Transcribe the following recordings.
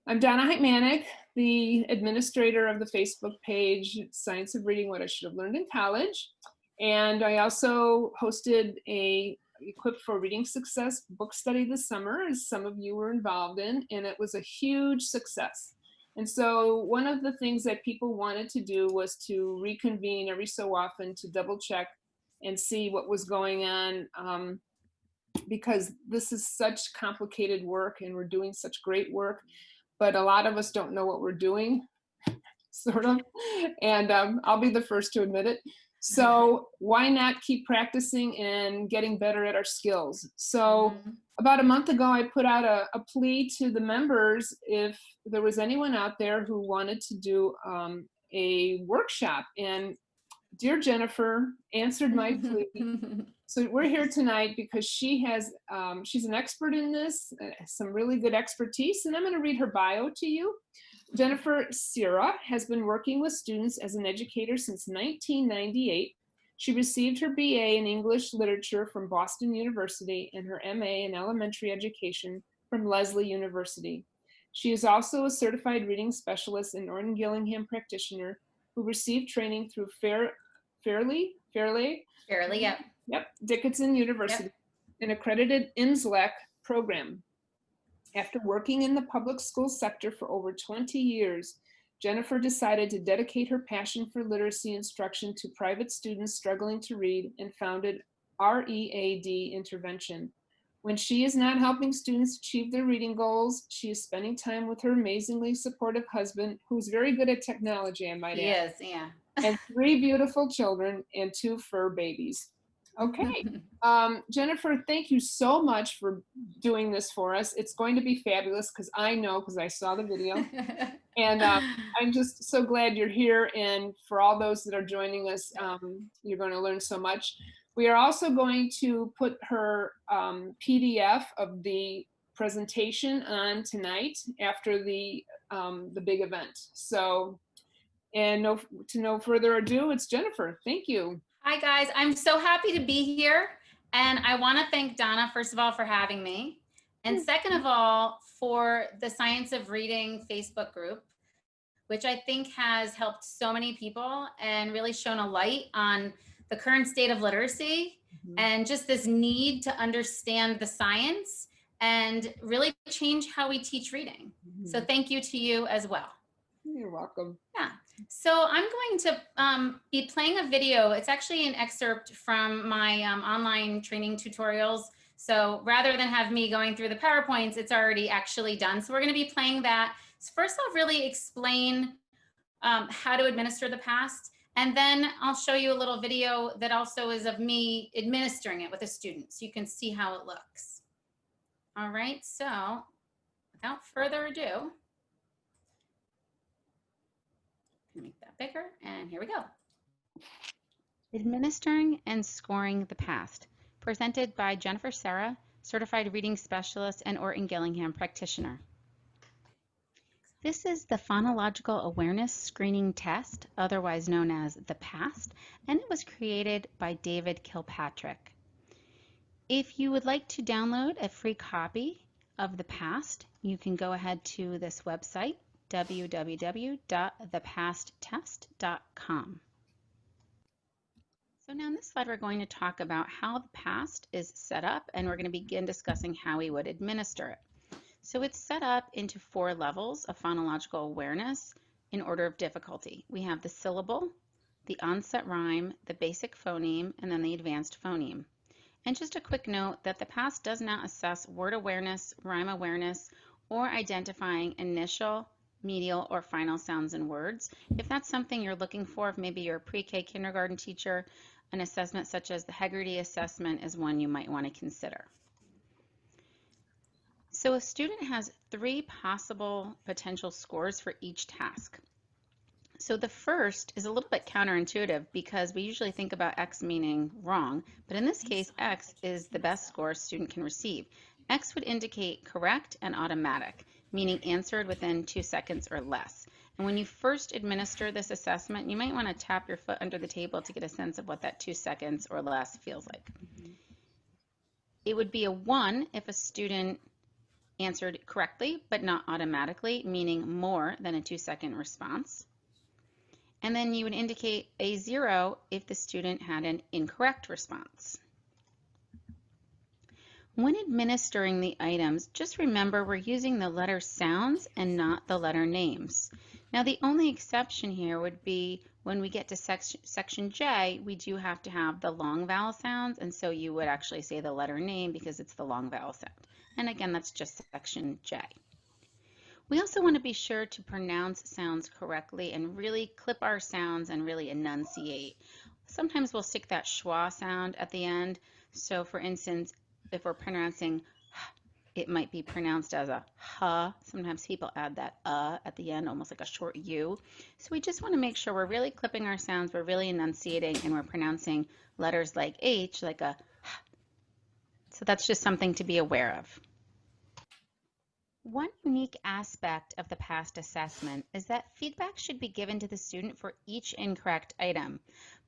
I'm Donna Heitmanick, the administrator of the Facebook page, Science of Reading, What I Should Have Learned in College. And I also hosted a Equipped for Reading Success book study this summer, as some of you were involved in, and it was a huge success. And so one of the things that people wanted to do was to reconvene every so often to double check and see what was going on, because this is such complicated work and we're doing such great work, but a lot of us don't know what we're doing, sort of, and I'll be the first to admit it. So why not keep practicing and getting better at our skills? So about a month ago, I put out a plea to the members if there was anyone out there who wanted to do a workshop, and dear Jennifer answered my plea. So we're here tonight because she has, she's an expert in this, some really good expertise, and I'm going to read her bio to you. Jennifer Cerra has been working with students as an educator since 1998. She received her BA in English Literature from Boston University and her MA in Elementary Education from Lesley University. She is also a certified reading specialist and Orton-Gillingham practitioner who received training through Fairleigh, yep, Dickinson University, an accredited IMSLAC program. After working in the public school sector for over 20 years, Jennifer decided to dedicate her passion for literacy instruction to private students struggling to read and founded READ Intervention. When she is not helping students achieve their reading goals, she is spending time with her amazingly supportive husband, who's very good at technology, I might add. He is, yeah. And 3 beautiful children and 2 fur babies. Okay, Jennifer, thank you so much for doing this for us. It's going to be fabulous because I know, because I saw the video. And I'm just so glad you're here. And for all those that are joining us, you're going to learn so much. We are also going to put her PDF of the presentation on tonight after the big event. So, and to no further ado, it's Jennifer. Thank you. Hi guys, I'm so happy to be here. And I want to thank Donna, first of all, for having me. And second of all, for the Science of Reading Facebook group, which I think has helped so many people and really shown a light on the current state of literacy and just this need to understand the science and really change how we teach reading. So thank you to you as well. You're welcome. Yeah. So I'm going to be playing a video. It's actually an excerpt from my online training tutorials. So rather than have me going through the PowerPoints, it's already actually done. So we're going to be playing that. So first, I'll really explain how to administer the past. And then I'll show you a little video that also is of me administering it with a student, so you can see how it looks. All right. So without further ado, make that bigger, and here we go. Administering and Scoring the Past, presented by Jennifer Cerra, Certified Reading Specialist and Orton-Gillingham Practitioner. This is the Phonological Awareness Screening Test, otherwise known as the PAST, and it was created by David Kilpatrick. If you would like to download a free copy of the PAST, you can go ahead to this website, www.thepasttest.com. So now in this slide, we're going to talk about how the PAST is set up, and we're going to begin discussing how we would administer it. So it's set up into 4 levels of phonological awareness in order of difficulty. We have the syllable, the onset rhyme, the basic phoneme, and then the advanced phoneme. And just a quick note that the PAST does not assess word awareness, rhyme awareness, or identifying initial, medial, or final sounds in words. If that's something you're looking for, if maybe you're a pre-K kindergarten teacher, an assessment such as the Hegarty assessment is one you might want to consider. So a student has 3 possible potential scores for each task. So the first is a little bit counterintuitive because we usually think about X meaning wrong, but in this case, X is the best score a student can receive. X would indicate correct and automatic, meaning answered within 2 seconds or less. And when you first administer this assessment, you might want to tap your foot under the table to get a sense of what that 2 seconds or less feels like. It would be a 1 if a student answered correctly, but not automatically, meaning more than a 2-second response. And then you would indicate a 0 if the student had an incorrect response. When administering the items, just remember we're using the letter sounds and not the letter names. Now the only exception here would be when we get to section J, we do have to have the long vowel sounds, and so you would actually say the letter name because it's the long vowel sound. And again, that's just section J. We also want to be sure to pronounce sounds correctly and really clip our sounds and really enunciate. Sometimes we'll stick that schwa sound at the end. So for instance, if we're pronouncing, it might be pronounced as a huh. Sometimes people add that at the end, almost like a short U. So we just want to make sure we're really clipping our sounds, we're really enunciating, and we're pronouncing letters like H, like a h. So that's just something to be aware of. One unique aspect of the past assessment is that feedback should be given to the student for each incorrect item,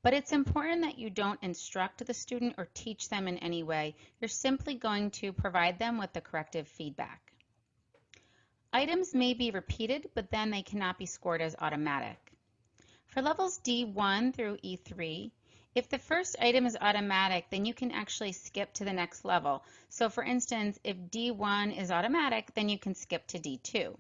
but it's important that you don't instruct the student or teach them in any way. You're simply going to provide them with the corrective feedback. Items may be repeated, but then they cannot be scored as automatic. For levels D1 through E3, if the first item is automatic, then you can actually skip to the next level. So for instance, if D1 is automatic, then you can skip to D2.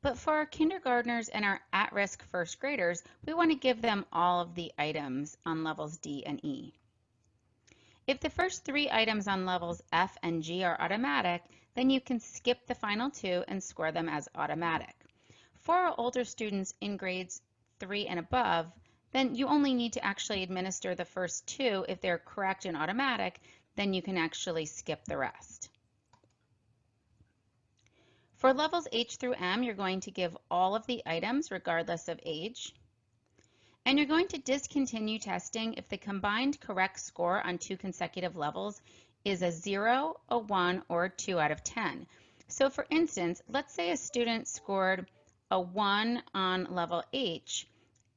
But for our kindergartners and our at-risk first graders, we want to give them all of the items on levels D and E. If the first 3 items on levels F and G are automatic, then you can skip the final 2 and score them as automatic. For our older students in grades 3 and above, then you only need to actually administer the first 2. If they're correct and automatic, then you can actually skip the rest. For levels H through M, you're going to give all of the items regardless of age. And you're going to discontinue testing if the combined correct score on 2 consecutive levels is a 0, a 1, or a 2 out of 10. So for instance, let's say a student scored a 1 on level H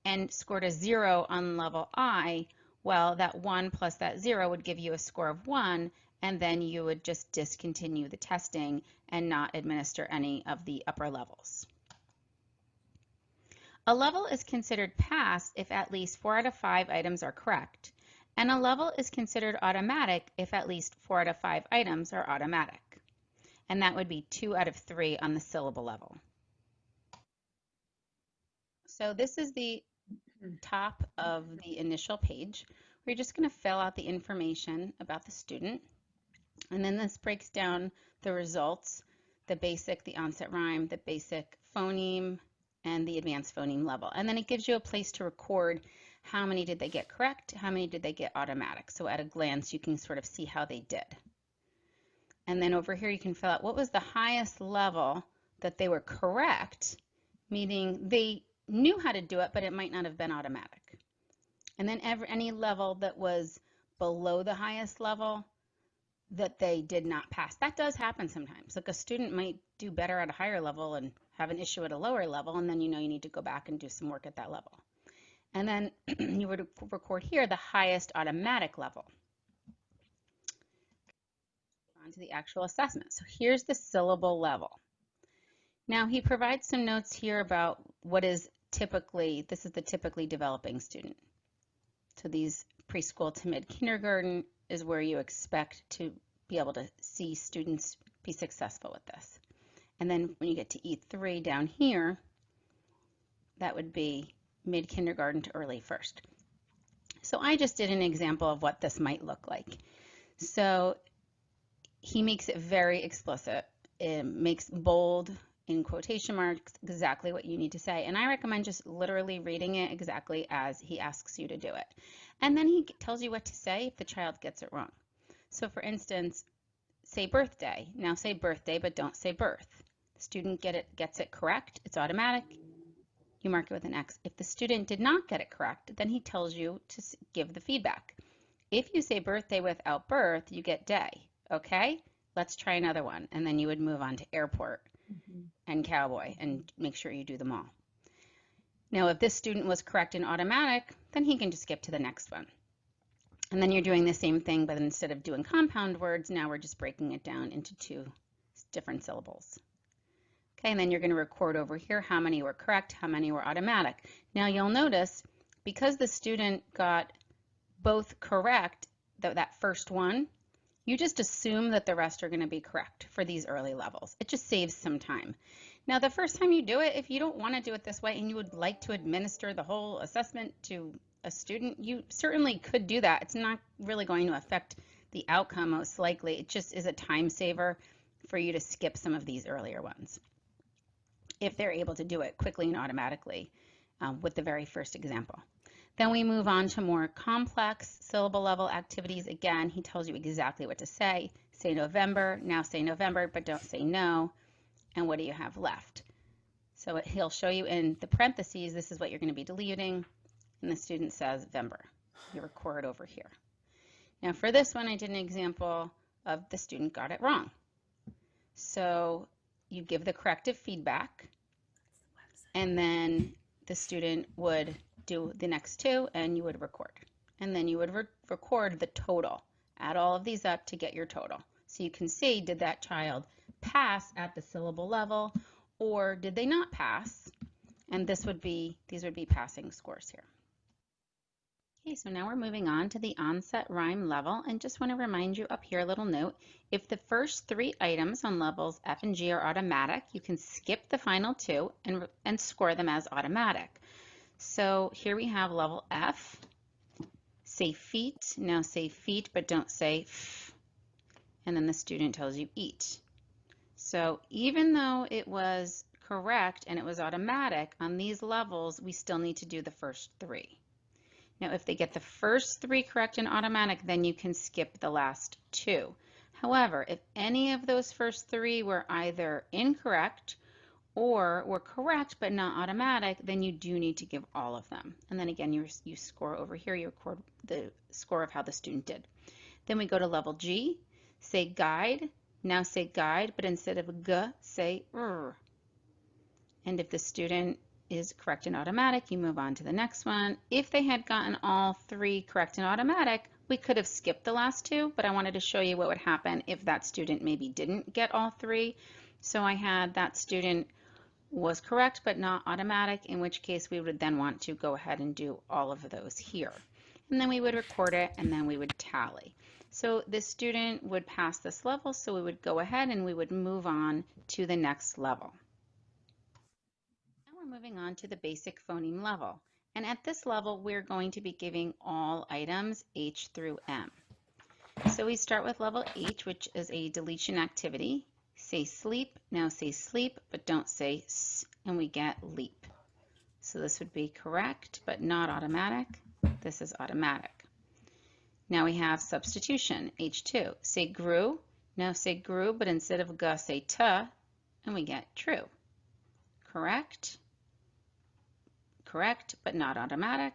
and scored a 0 on level I. Well, that 1 plus that 0 would give you a score of 1, and then you would just discontinue the testing and not administer any of the upper levels. A level is considered passed if at least 4 out of 5 items are correct, and a level is considered automatic if at least 4 out of 5 items are automatic. And that would be 2 out of 3 on the syllable level. So this is the top of the initial page. We're just going to fill out the information about the student. And then this breaks down the results, the basic, the onset rhyme, the basic phoneme, and the advanced phoneme level. And then it gives you a place to record how many did they get correct, how many did they get automatic. So at a glance, you can sort of see how they did. And then over here, you can fill out what was the highest level that they were correct, meaning they knew how to do it, but it might not have been automatic. And then any level that was below the highest level that they did not pass. That does happen sometimes. Like a student might do better at a higher level and have an issue at a lower level, and then you know you need to go back and do some work at that level. And then you would record here the highest automatic level. On to the actual assessment. So here's the syllable level. Now he provides some notes here about what is typically, this is the typically developing student. So these preschool to mid-kindergarten is where you expect to be able to see students be successful with this. And then when you get to E3 down here, that would be mid-kindergarten to early first. So I just did an example of what this might look like. So he makes it very explicit. It makes bold in quotation marks exactly what you need to say. And I recommend just literally reading it exactly as he asks you to do it. And then he tells you what to say if the child gets it wrong. So for instance, say birthday. Now say birthday, but don't say birth. The student gets it correct, it's automatic. You mark it with an X. If the student did not get it correct, then he tells you to give the feedback. If you say birthday without birth, you get day. Okay, let's try another one. And then you would move on to airport and cowboy and make sure you do them all. Now, if this student was correct in automatic, then he can just skip to the next one. And then you're doing the same thing, but instead of doing compound words, now we're just breaking it down into 2 different syllables. Okay, and then you're going to record over here how many were correct, how many were automatic. Now you'll notice because the student got both correct, that first one, you just assume that the rest are going to be correct for these early levels. It just saves some time. Now the first time you do it, if you don't want to do it this way and you would like to administer the whole assessment to a student, you certainly could do that. It's not really going to affect the outcome most likely. It just is a time saver for you to skip some of these earlier ones, if they're able to do it quickly and automatically with the very first example. Then we move on to more complex syllable level activities. Again, he tells you exactly what to say. Say November, now say November, but don't say no. And what do you have left? So he'll show you in the parentheses, this is what you're going to be deleting. And the student says Vember. You record over here. Now for this one, I did an example of the student got it wrong. So you give the corrective feedback, and then the student would do the next two, and you would record. And then you would record the total. Add all of these up to get your total. So you can see, did that child pass at the syllable level, or did they not pass? And these would be passing scores here. Okay, so now we're moving on to the onset rhyme level, and just want to remind you up here a little note. If the first three items on levels F and G are automatic, you can skip the final two and score them as automatic. So here we have level F. Say feet. Now say feet, but don't say f. And then the student tells you eat. So even though it was correct and it was automatic, on these levels, we still need to do the first three. Now, if they get the first three correct and automatic, then you can skip the last two. However, if any of those first three were either incorrect or were correct but not automatic, then you do need to give all of them. And then again, you score over here, you record the score of how the student did. Then we go to level G, say guide. Now say guide, but instead of g, say r. And if the student is correct and automatic, you move on to the next one. If they had gotten all three correct and automatic, we could have skipped the last two, but I wanted to show you what would happen if that student maybe didn't get all three. So I had that student was correct but not automatic, in which case we would then want to go ahead and do all of those here. And then we would record it, and then we would tally. So the student would pass this level, so we would go ahead and we would move on to the next level. Now we're moving on to the basic phoneme level. And at this level, we're going to be giving all items H through M. So we start with level H, which is a deletion activity. Say sleep, now say sleep, but don't say s, and we get leap. So this would be correct, but not automatic. This is automatic. Now we have substitution, H2. Say grew, now say grew, but instead of g, say t, and we get true. Correct, correct, but not automatic.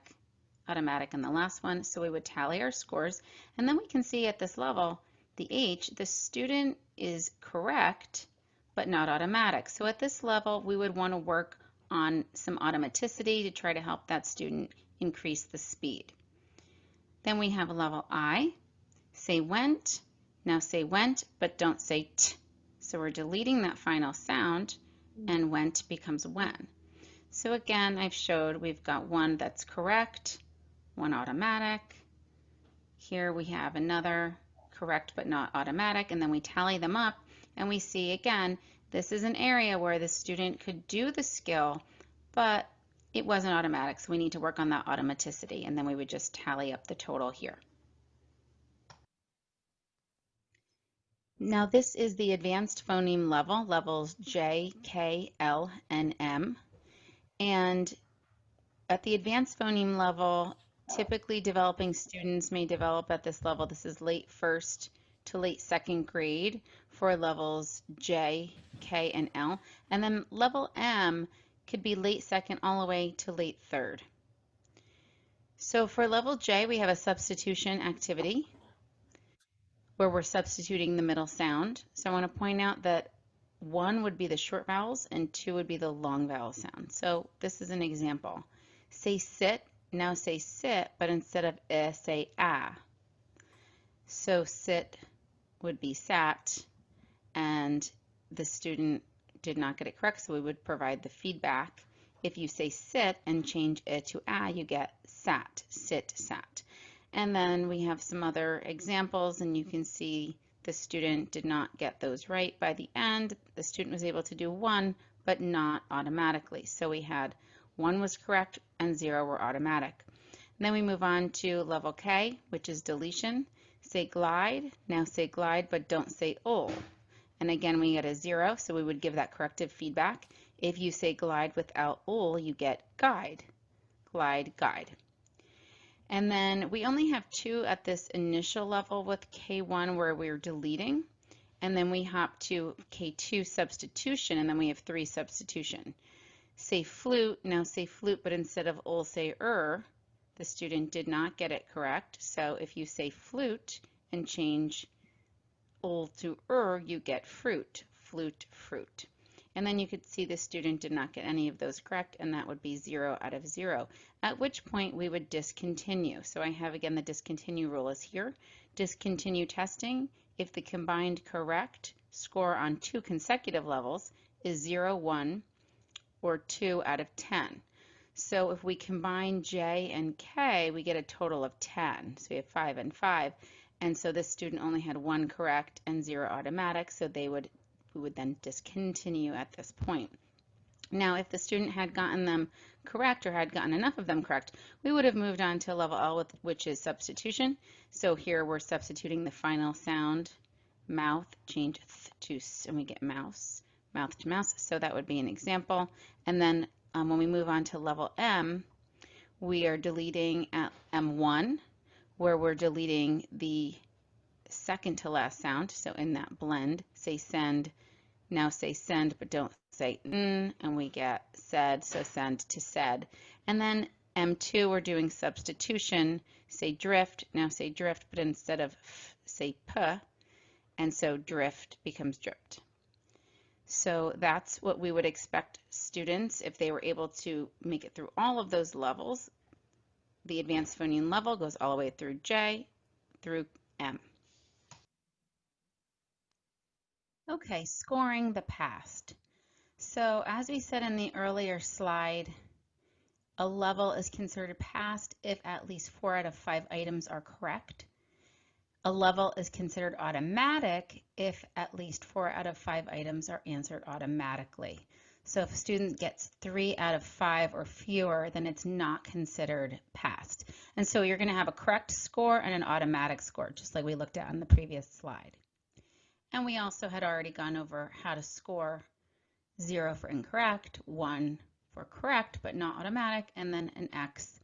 Automatic in the last one, so we would tally our scores, and then we can see at this level, the H, the student is correct, but not automatic. So at this level, we would want to work on some automaticity to try to help that student increase the speed. Then we have a level I, say went, now say went, but don't say t. So we're deleting that final sound, and went becomes when. So again, I've showed we've got one that's correct, one automatic. Here we have another correct but not automatic, and then we tally them up, and we see again, this is an area where the student could do the skill, but it wasn't automatic, so we need to work on that automaticity, and then we would just tally up the total here. Now this is the advanced phoneme level, levels J, K, L, and M. And at the advanced phoneme level, typically developing students may develop at this level. This is late first to late second grade for levels J, K, and L. And then level M could be late second all the way to late third. So for level J, we have a substitution activity where we're substituting the middle sound. So I want to point out that 1 would be the short vowels and 2 would be the long vowel sound. So this is an example. Say sit, now say sit, but instead of say ah. So sit would be sat, and the student did not get it correct, so we would provide the feedback. If you say sit and change it to you get sat, sit, sat. And then we have some other examples, and you can see the student did not get those right. By the end, the student was able to do 1, but not automatically. So we had 1 was correct and 0 were automatic. And then we move on to level K, which is deletion. Say glide, now say glide, but don't say ul. And again, we get a 0, so we would give that corrective feedback. If you say glide without ul, you get guide, glide, guide. And then we only have 2 at this initial level with K1 where we're deleting. And then we hop to K2 substitution, and then we have 3 substitution. Say flute, now say flute, but instead of ul, say The student did not get it correct. So if you say flute and change ul to you get fruit, flute, fruit. And then you could see the student did not get any of those correct, and that would be 0 out of 0, at which point we would discontinue. So I have, again, the discontinue rule is here. Discontinue testing if the combined correct score on 2 consecutive levels is 0, 1, or 2 out of 10. So if we combine J and K, we get a total of 10. So we have 5 and 5. And so this student only had 1 correct and 0 automatic, so we would then discontinue at this point. Now, if the student had gotten them correct or had gotten enough of them correct, we would have moved on to level L, which is substitution. So here we're substituting the final sound, mouth, change to, and we get mouse, mouth to mouse. So that would be an example. And then when we move on to level M, we are deleting at M1, where we're deleting the second to last sound. So in that blend, say send, now say send, but don't say and we get said, so send to said. And then M2, we're doing substitution, say drift, now say drift, but instead of say p, and so drift becomes dripped. So that's what we would expect students, if they were able to make it through all of those levels. The advanced phoneme level goes all the way through J through M. Okay, scoring the past. So as we said in the earlier slide, a level is considered passed if at least 4 out of 5 items are correct. A level is considered automatic if at least 4 out of 5 items are answered automatically. So if a student gets 3 out of 5 or fewer, then it's not considered passed. And so you're going to have a correct score and an automatic score, just like we looked at on the previous slide. And we also had already gone over how to score 0 for incorrect, 1 for correct but not automatic, and then an X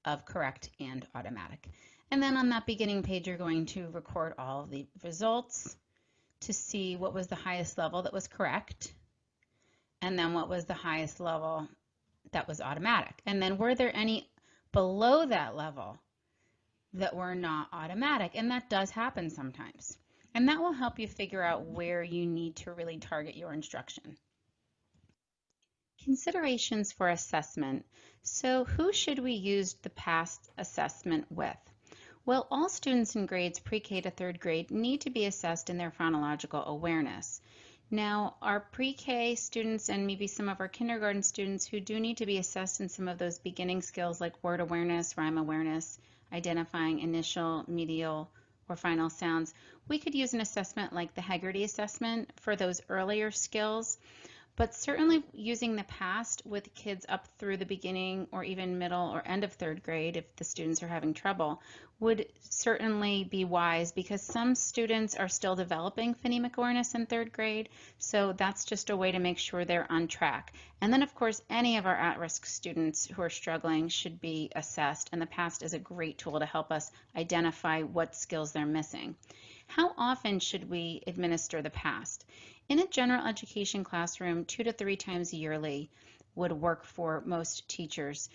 of correct and automatic. And then on that beginning page, you're going to record all of the results to see what was the highest level that was correct, and then what was the highest level that was automatic. And then were there any below that level that were not automatic? And that does happen sometimes. And that will help you figure out where you need to really target your instruction. Considerations for assessment. So who should we use the past assessment with? Well, all students in grades pre-K to 3rd grade need to be assessed in their phonological awareness. Now, our pre-K students and maybe some of our kindergarten students who do need to be assessed in some of those beginning skills like word awareness, rhyme awareness, identifying initial, medial, or final sounds, we could use an assessment like the Heggerty assessment for those earlier skills. But certainly using the past with kids up through the beginning or even middle or end of 3rd grade, if the students are having trouble, would certainly be wise, because some students are still developing phonemic awareness in 3rd grade. So that's just a way to make sure they're on track. And then of course, any of our at-risk students who are struggling should be assessed, and the past is a great tool to help us identify what skills they're missing. How often should we administer the past? In a general education classroom, 2 to 3 times yearly would work for most teachers.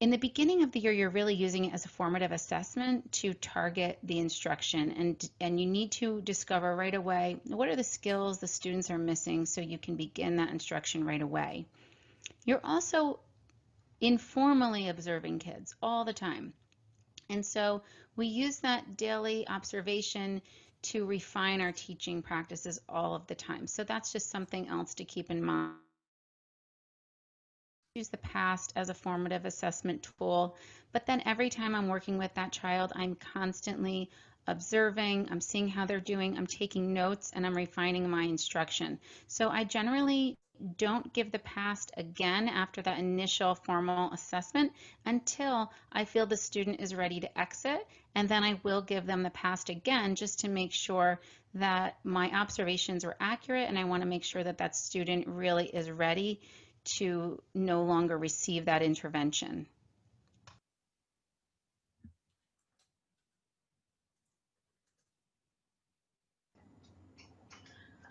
In the beginning of the year, you're really using it as a formative assessment to target the instruction, and you need to discover right away what are the skills the students are missing so you can begin that instruction right away. You're also informally observing kids all the time. And so we use that daily observation to refine our teaching practices all of the time. So that's just something else to keep in mind. Use the past as a formative assessment tool, but then every time I'm working with that child, I'm constantly observing, I'm seeing how they're doing, I'm taking notes, and I'm refining my instruction. So I generally don't give the past again after that initial formal assessment until I feel the student is ready to exit, and then I will give them the past again just to make sure that my observations were accurate, and I want to make sure that that student really is ready to no longer receive that intervention.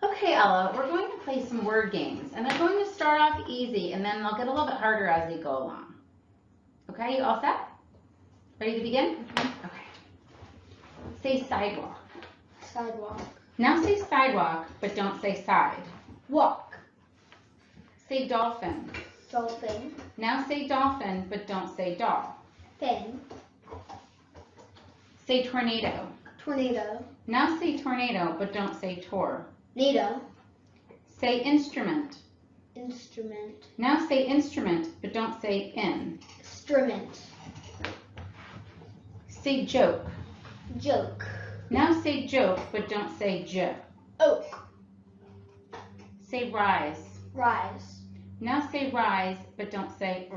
Okay, Ella, we're going to play some word games, and they're going to start off easy, and then they'll get a little bit harder as we go along. Okay, you all set? Ready to begin? Mm-hmm. Okay. Say sidewalk. Sidewalk. Now say sidewalk, but don't say side. Walk. Say dolphin. Dolphin. Now say dolphin, but don't say doll. Fin. Say tornado. Tornado. Now say tornado, but don't say tor. Nado. Say instrument. Instrument. Now say instrument, but don't say in. Instrument. Say joke. Joke. Now say joke, but don't say j. Oak. Say rise. Rise. Now say rise, but don't say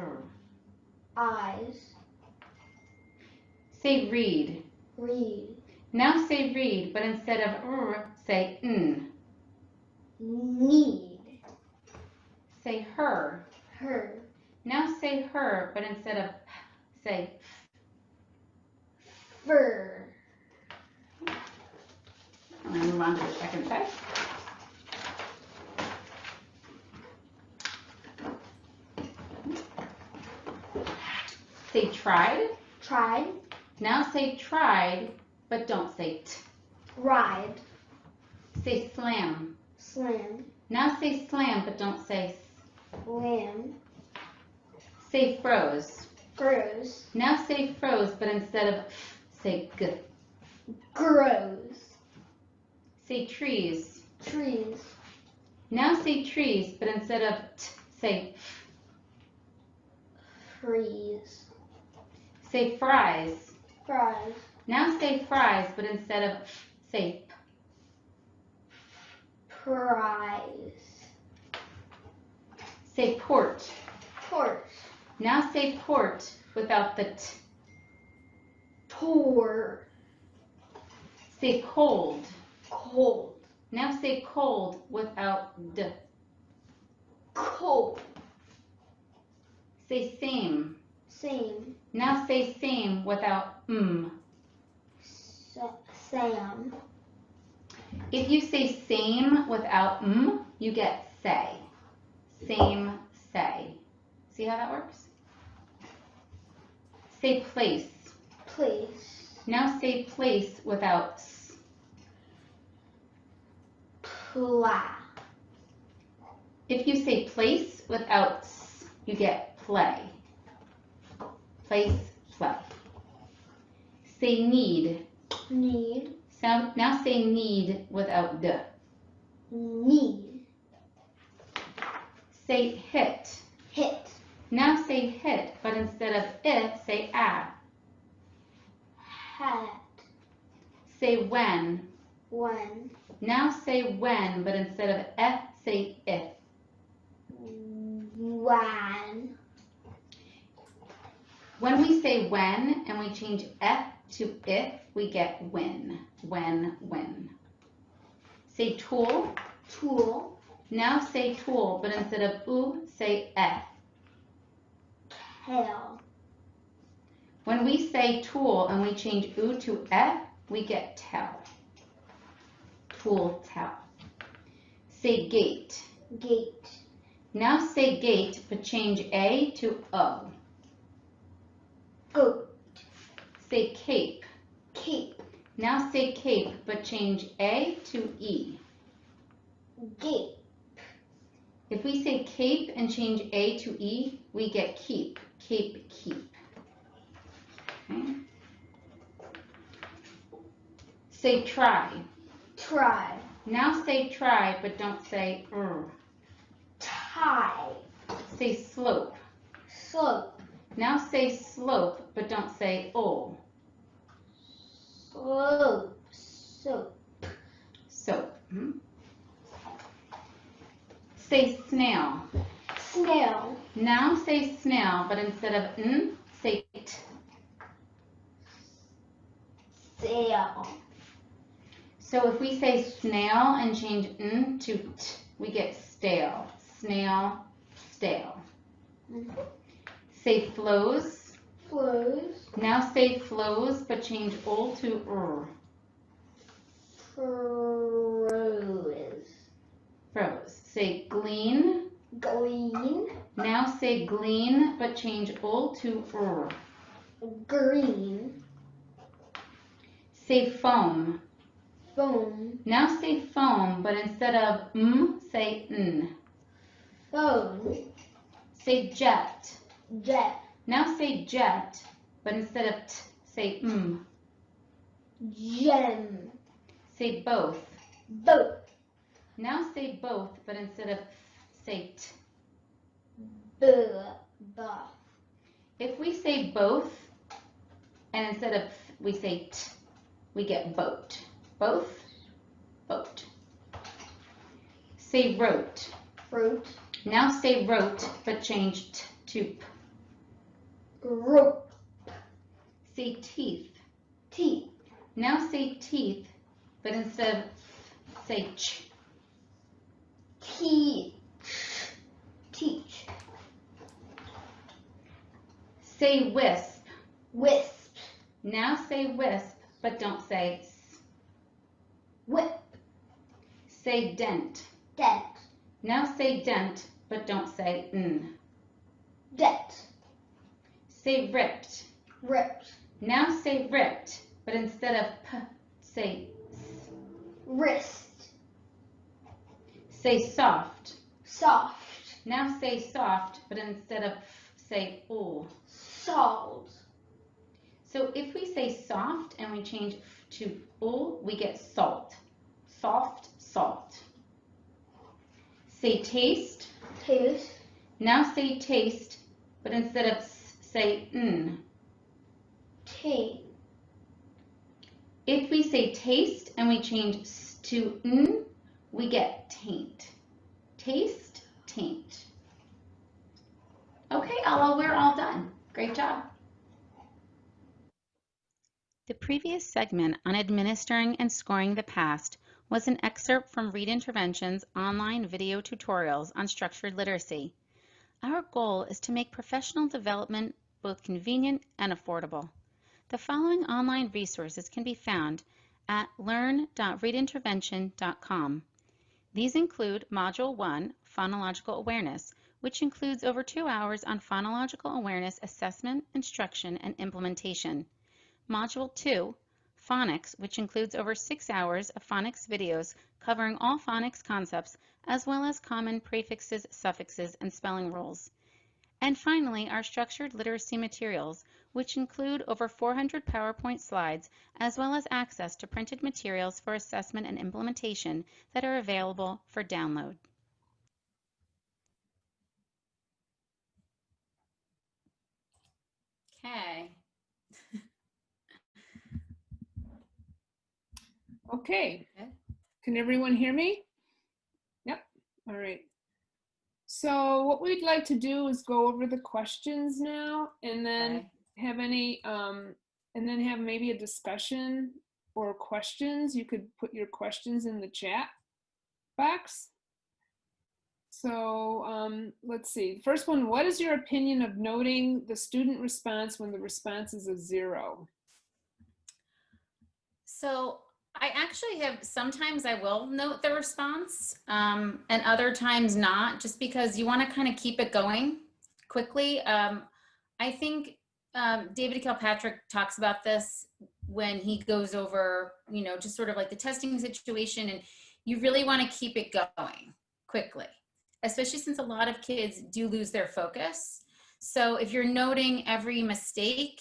Eyes. Say read. Read. Now say read, but instead of say n. Need. Say her. Her. Now say her, but instead of say Fur. I'm going to move on to the second set. Say tried. Tried. Now say tried, but don't say t. Ride. Say slam. Slam. Now say slam, but don't say s. Lamb. Say froze. Grows. Now say froze, but instead of say g. Grows. Say trees. Trees. Now say trees, but instead of t, say Freeze. say fries. Fries. Now say fries, but instead of say p. Prize. Say port. Port. Now say port without the t. Pour. Say cold. Cold. Now say cold without d. Cold. Say same. Same. Now say same without Sam. If you say same without you get say. Same, say. See how that works? Say place. Place. Now say place without s. Pla. If you say place without s, you get play. Place, play. Say need. Need. So now say need without d. Need. Say hit. Hit. Now say hit, but instead of it, say at. Hat. Say when. When. Now say when, but instead of f, say if. When. When we say when and we change f to if, we get when. When. Say tool. Tool. Now say tool, but instead of oo, say f. Tail. When we say tool and we change oo to f, we get tell. Tool, tell. Say gate. Gate. Now say gate, but change a to o. Goat. Say cape. Cape. Now say cape, but change a to e. Gape. If we say cape and change a to e, we get keep. Cape, keep. Okay. Say try. Try. Now say try, but don't say Tie. Say slope. Slope. Now say slope, but don't say Slope. Soap. Soap. Say snail. Snail. Now say snail, but instead of n, say t. Sail. So if we say snail and change n to t, we get stale. Snail, stale. Say flows. Flows. Now say flows, but change ol to Froze. Froze. Say glean. Glean. Now say glean, but change ol to Green. Say foam. Foam. Now say foam, but instead of say n. Phone. Say jet. Jet. Now say jet, but instead of t, say Gem. Say both. Boat. Now say both, but instead of say t. Buff. If we say both, and instead of we say t, we get boat. Both, boat. Say wrote. Fruit. Now say wrote, but change t to p. Rope. Say teeth. Teeth. Now say teeth, but instead of say ch. Teach. Teach. Say wisp. Wisp. Now say wisp, but don't say s. Whip. Say dent. Dent. Now say dent, but don't say n. Dent. Say ripped. Ripped. Now say ripped, but instead of p, say s. Wrist. Say soft. Soft. Now say soft, but instead of f, say ul. Salt. So if we say soft and we change f to ul, we get salt. Soft, salt. Say taste. Taste. Now say taste, but instead of s, say n. Taint. If we say taste and we change s to n, we get taint. Taste, taint. Okay, Ella, we're all done. Great job. The previous segment on administering and scoring the past was an excerpt from Read Intervention's online video tutorials on structured literacy. Our goal is to make professional development both convenient and affordable. The following online resources can be found at learn.readintervention.com. These include Module 1, Phonological Awareness, which includes over 2 hours on phonological awareness assessment, instruction, and implementation. Module 2, Phonics, which includes over 6 hours of phonics videos covering all phonics concepts, as well as common prefixes, suffixes, and spelling rules. And finally, our structured literacy materials, which include over 400 PowerPoint slides, as well as access to printed materials for assessment and implementation that are available for download. Okay. Okay. Can everyone hear me? Yep. All right. So what we'd like to do is go over the questions now, and then have maybe a discussion or questions. You could put your questions in the chat box. So let's see. First one, what is your opinion of noting the student response when the response is a 0? So I actually have, sometimes I will note the response and other times not, just because you want to kind of keep it going quickly. I think David Kilpatrick talks about this when he goes over, you know, just sort of like the testing situation, and you really want to keep it going quickly, especially since a lot of kids do lose their focus. So if you're noting every mistake,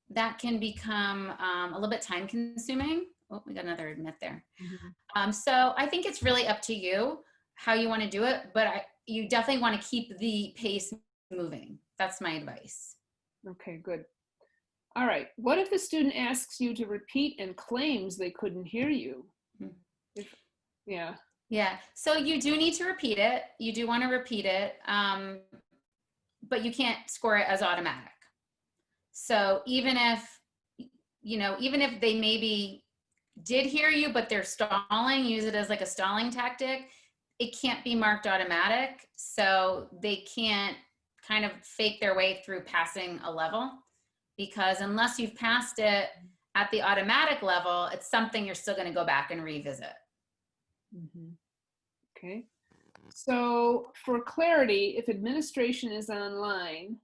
that can become a little bit time consuming Oh, we got another admit there. Mhm. So I think it's really up to you how you want to do it, but you definitely want to keep the pace moving. That's my advice. Okay, good. All right. What if the student asks you to repeat and claims they couldn't hear you? Yeah. Yeah. So you do need to repeat it. You do want to repeat it, but you can't score it as automatic. So even if, even if they maybe did hear you, but they're stalling, use it as like a stalling tactic, it can't be marked automatic. So they can't kind of fake their way through passing a level, because unless you've passed it at the automatic level, it's something you're still going to go back and revisit. Mm-hmm. Okay. So for clarity, if administration is online,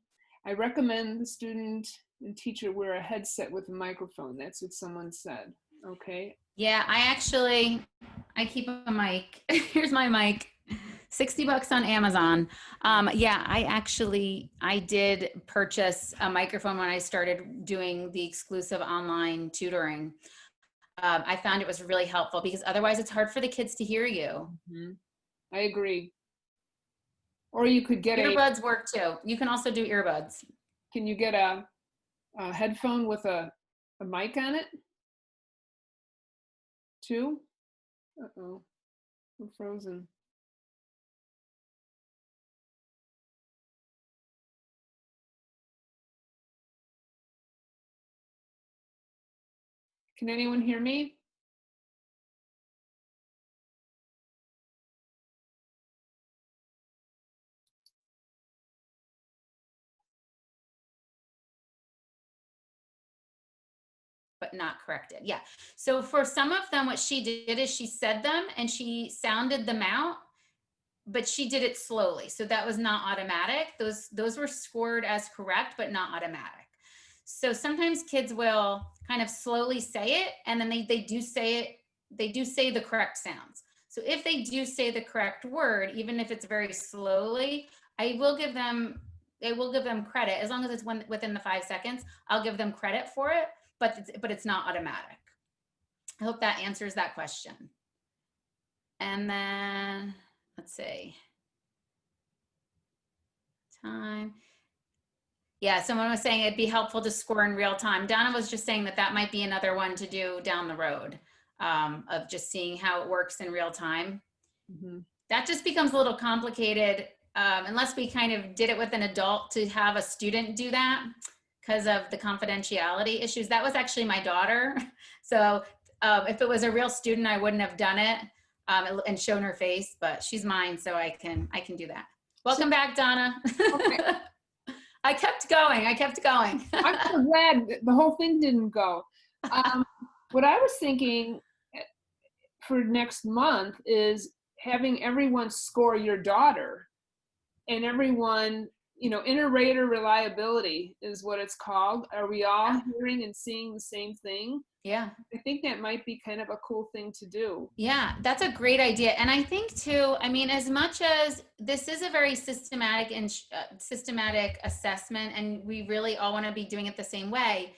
I recommend the student and teacher wear a headset with a microphone. That's what someone said. Okay. Yeah, I keep a mic. Here's my mic. $60 on Amazon. Yeah, I did purchase a microphone when I started doing the exclusive online tutoring. I found it was really helpful because otherwise it's hard for the kids to hear you. Mm-hmm. I agree. Or you could get earbuds work too. You can also do earbuds. Can you get a headphone with a mic on it too? Uh-oh, we're frozen. Can anyone hear me? But not corrected. Yeah. So for some of them, what she did is she said them and she sounded them out, but she did it slowly. So that was not automatic. Those were scored as correct, but not automatic. So sometimes kids will kind of slowly say it, and then they do say it, they do say the correct sounds. So if they do say the correct word, even if it's very slowly, I will give them credit. As long as it's within the 5 seconds, I'll give them credit for it, but it's not automatic. I hope that answers that question. And then let's see. Time. Yeah, someone was saying it'd be helpful to score in real time. Donna was just saying that might be another one to do down the road, of just seeing how it works in real time. Mm-hmm. That just becomes a little complicated unless we kind of did it with an adult to have a student do that because of the confidentiality issues. That was actually my daughter. So if it was a real student, I wouldn't have done it and shown her face, but she's mine, so I can do that. Welcome back, Donna. Okay. I kept going. I'm so glad the whole thing didn't go. What I was thinking for next month is having everyone score your daughter, and everyone, inter-rater reliability is what it's called. Are we all hearing and seeing the same thing? Yeah. I think that might be kind of a cool thing to do. Yeah, that's a great idea. And I think too, I mean, as much as this is a very systematic and systematic assessment, and we really all want to be doing it the same way,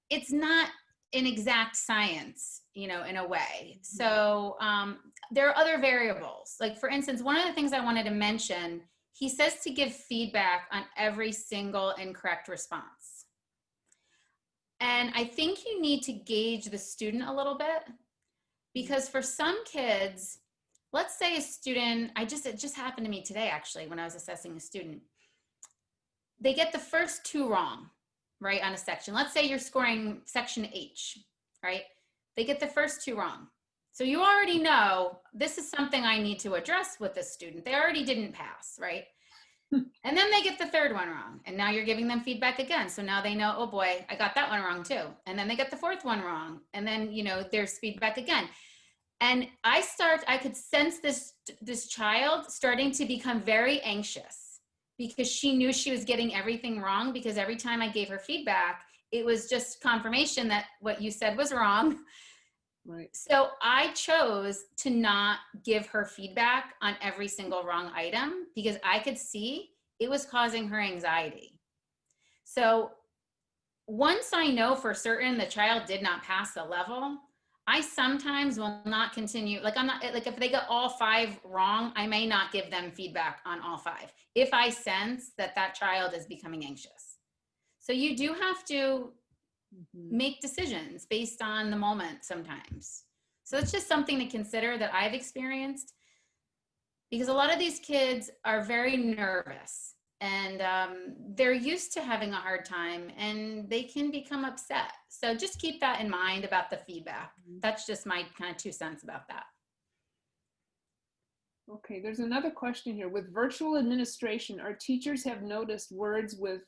it's not an exact science, in a way. So there are other variables. Like for instance, one of the things I wanted to mention, he says to give feedback on every single incorrect response. And I think you need to gauge the student a little bit, because for some kids, let's say a student, it just happened to me today, actually, when I was assessing a student. They get the first 2 wrong, right, on a section. Let's say you're scoring section H, right? They get the first 2 wrong. So you already know this is something I need to address with this student. They already didn't pass, right? And then they get the 3rd one wrong. And now you're giving them feedback again. So now they know, oh boy, I got that one wrong too. And then they get the 4th one wrong. And then, there's feedback again. And I could sense this child starting to become very anxious because she knew she was getting everything wrong, because every time I gave her feedback, it was just confirmation that what you said was wrong. Right. So I chose to not give her feedback on every single wrong item because I could see it was causing her anxiety. So once I know for certain the child did not pass the level, I sometimes will not continue. Like I'm not, like if they get all 5 wrong, I may not give them feedback on all 5 if I sense that that child is becoming anxious. So you do have to make decisions based on the moment sometimes. So it's just something to consider that I've experienced, because a lot of these kids are very nervous and they're used to having a hard time and they can become upset. So just keep that in mind about the feedback. That's just my kind of 2 cents about that. Okay, there's another question here. With virtual administration, our teachers have noticed words with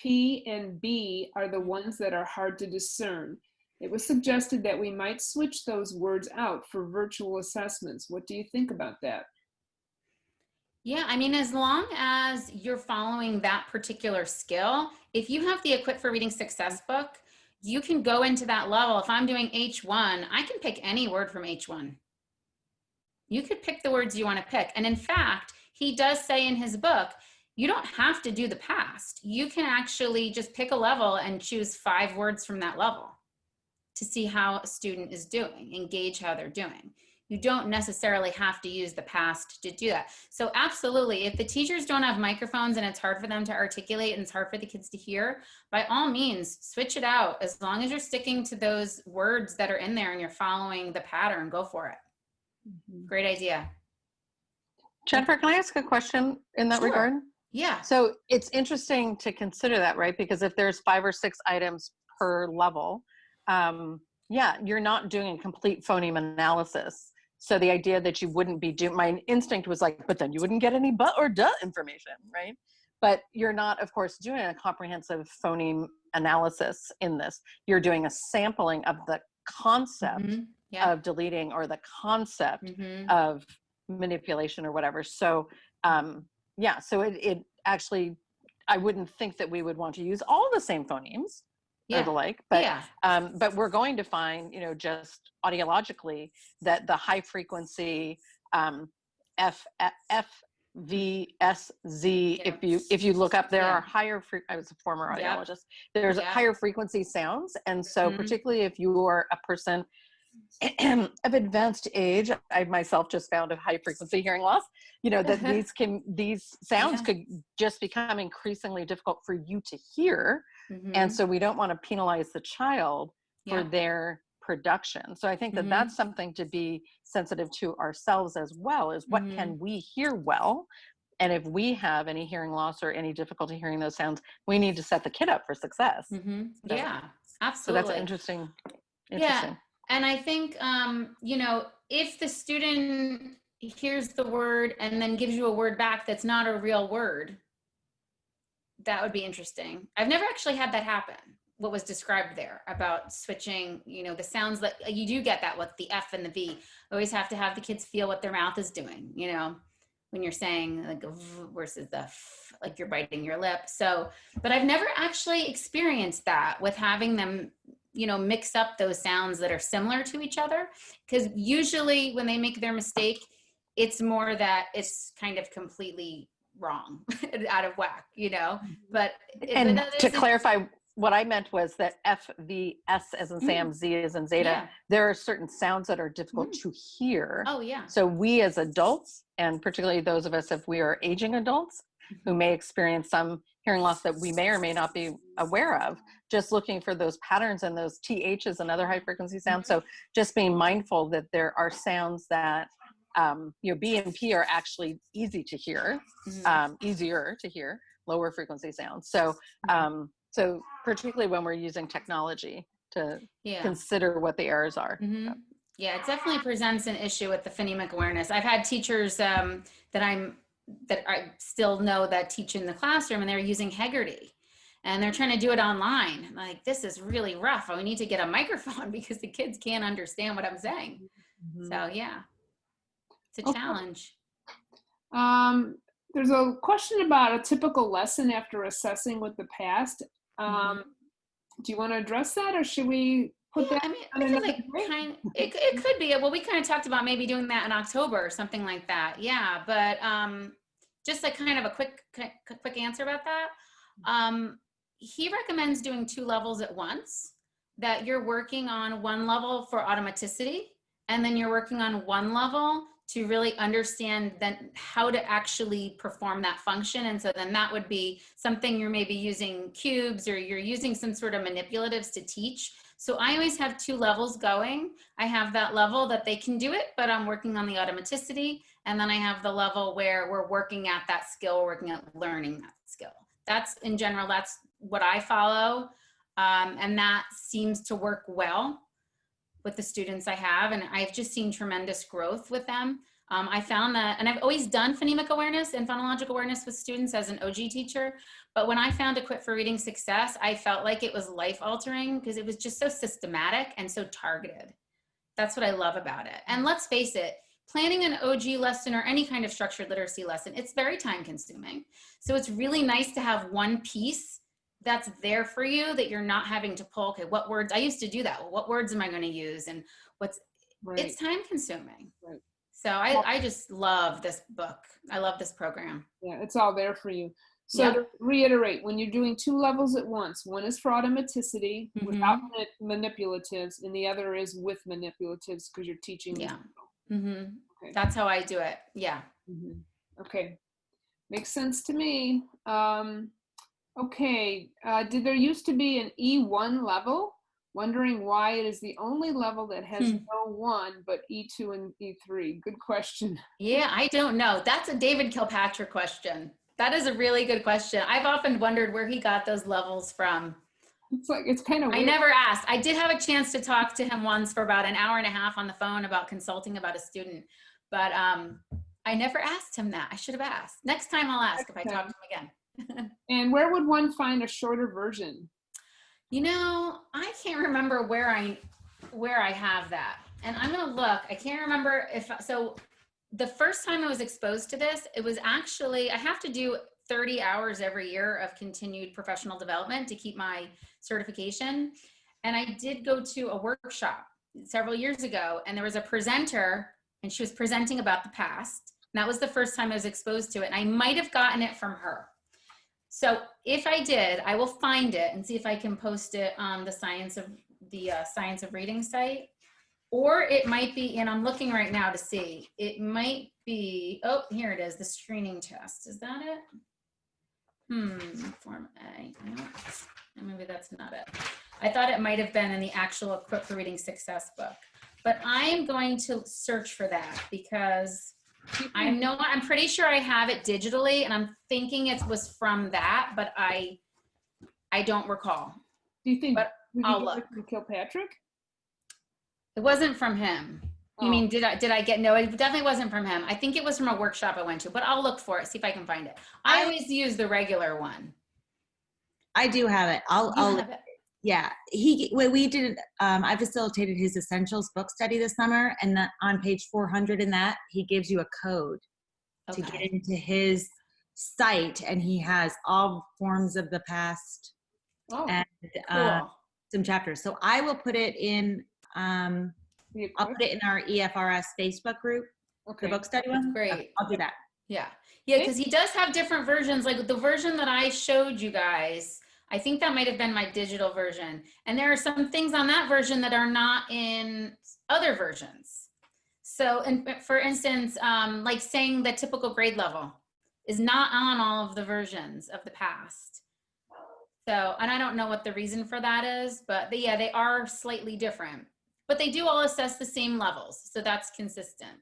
P and B are the ones that are hard to discern. It was suggested that we might switch those words out for virtual assessments. What do you think about that? Yeah, I mean, as long as you're following that particular skill, if you have the Equip for Reading Success book, you can go into that level. If I'm doing H1, I can pick any word from H1. You could pick the words you want to pick. And in fact, he does say in his book, you don't have to do the past. You can actually just pick a level and choose 5 words from that level to see how a student is doing, engage how they're doing. You don't necessarily have to use the past to do that. So absolutely, if the teachers don't have microphones and it's hard for them to articulate and it's hard for the kids to hear, by all means, switch it out. As long as you're sticking to those words that are in there and you're following the pattern, go for it. Great idea. Jennifer, can I ask a question in that regard? Yeah. So it's interesting to consider that, right? Because if there's 5 or 6 items per level, yeah, you're not doing a complete phoneme analysis. So the idea that you wouldn't be doing, my instinct was like, but then you wouldn't get any but or duh information, right? But you're not, of course, doing a comprehensive phoneme analysis in this. You're doing a sampling of the concept of deleting or the concept of manipulation or whatever. So yeah, so it actually, I wouldn't think that we would want to use all the same phonemes or the like, but we're going to find, you know, just audiologically that the high frequency F, V, S, Z, if you look up, there are higher, I was a former audiologist, there's higher frequency sounds. And so particularly if you are a person of advanced age, I myself just found a high frequency hearing loss, you know, that these sounds could just become increasingly difficult for you to hear. And so we don't want to penalize the child for their production. So I think that that's something to be sensitive to ourselves as well, is what can we hear well? And if we have any hearing loss or any difficulty hearing those sounds, we need to set the kid up for success. Yeah, absolutely. So that's interesting. Yeah. And I think, you know, if the student hears the word and then gives you a word back that's not a real word, that would be interesting. I've never actually had that happen, what was described there about switching, you know, the sounds that you do get that with the F and the V. Always have to have the kids feel what their mouth is doing, you know, when you're saying like a V versus the F, like you're biting your lip. So, but I've never actually experienced that with having them, you know, mix up those sounds that are similar to each other. Because usually when they make their mistake, it's more that it's kind of completely wrong, out of whack, you know. But to clarify, what I meant was that F, V, S as in Sam, Z as in Zeta, there are certain sounds that are difficult to hear. Oh yeah. So we as adults, and particularly those of us if we are aging adults who may experience some hearing loss that we may or may not be aware of, just looking for those patterns and those THs and other high frequency sounds. So just being mindful that there are sounds that you know, B and P are actually easy to hear, easier to hear, lower frequency sounds. So so particularly when we're using technology to consider what the errors are. Yeah, it definitely presents an issue with the phonemic awareness. I've had teachers that I still know that teach in the classroom, and they're using Heggerty, and they're trying to do it online. Like, this is really rough. We need to get a microphone because the kids can't understand what I'm saying. So yeah, it's a challenge. There's a question about a typical lesson after assessing with the past. Do you want to address that, or should we put that? I mean, I feel like it could be. Well, we kind of talked about maybe doing that in October or something like that. Yeah, but just like kind of a quick answer about that. He recommends doing 2 levels at once, that you're working on one level for automaticity, and then you're working on one level to really understand then how to actually perform that function. And so then that would be something you're maybe using cubes, or you're using some sort of manipulatives to teach. So I always have 2 levels going. I have that level that they can do it, but I'm working on the automaticity. And then I have the level where we're working at that skill, working at learning that skill. That's, in general, that's what I follow. And that seems to work well with the students I have, and I've just seen tremendous growth with them. I found that, and I've always done phonemic awareness and phonological awareness with students as an OG teacher, but when I found Equip for Reading Success, I felt like it was life altering because it was just so systematic and so targeted. That's what I love about it. And let's face it, planning an OG lesson or any kind of structured literacy lesson, it's very time consuming. So it's really nice to have one piece that's there for you that you're not having to pull, okay, what words, I used to do that. Well, what words am I going to use? And what's, Right. It's time consuming. Right. So I just love this book. I love this program. Yeah, it's all there for you. So Yep. to reiterate, when you're doing 2 levels at once, one is for automaticity without manipulatives, and the other is with manipulatives because you're teaching. Yeah. Okay. That's how I do it. Yeah. Okay. Makes sense to me. Okay. Did there used to be an E1 level? Wondering why it is the only level that has no 1, but E2 and E3. Good question. Yeah, I don't know. That's a David Kilpatrick question. That is a really good question. I've often wondered where he got those levels from. It's like, it's kind of weird. I never asked. I did have a chance to talk to him once for about an hour and a half on the phone about consulting about a student, but I never asked him that. I should have asked. Next time I'll ask if I talk to him again. And where would one find a shorter version? You know, I can't remember where I have that. And I'm going to look. I can't remember if, so the first time I was exposed to this, it was actually, I have to do 30 hours every year of continued professional development to keep my certification. And I did go to a workshop several years ago, and there was a presenter, and she was presenting about the past. And that was the first time I was exposed to it. And I might have gotten it from her. So if I did, I will find it and see if I can post it on the Science of Reading site. Or it might be, and I'm looking right now to see, it might be, oh, here it is, the screening test. Is that it? Form A. No, maybe that's not it. I thought it might have been in the actual Equip for Reading Success book. But I am going to search for that because I'm pretty sure I have it digitally, and I'm thinking it was from that, but I don't recall. Do you think? But I'll look. From Kilpatrick? It wasn't from him. You mean, did I get, no, it definitely wasn't from him. I think it was from a workshop I went to, but I'll look for it, see if I can find it. I always use the regular one. I do have it. I'll have it. Yeah, we did, I facilitated his Essentials book study this summer, and that on page 400 in that, he gives you a code to get into his site, and he has all forms of the past and Cool. some chapters. So I will put it in, I'll put it in our EFRS Facebook group, the book study one. Great. I'll do that. Yeah, because he does have different versions, like the version that I showed you guys, I think that might have been my digital version. And there are some things on that version that are not in other versions. So, for instance, like saying the typical grade level is not on all of the versions of the past. So, and I don't know what the reason for that is, but yeah, they are slightly different. But they do all assess the same levels, so that's consistent.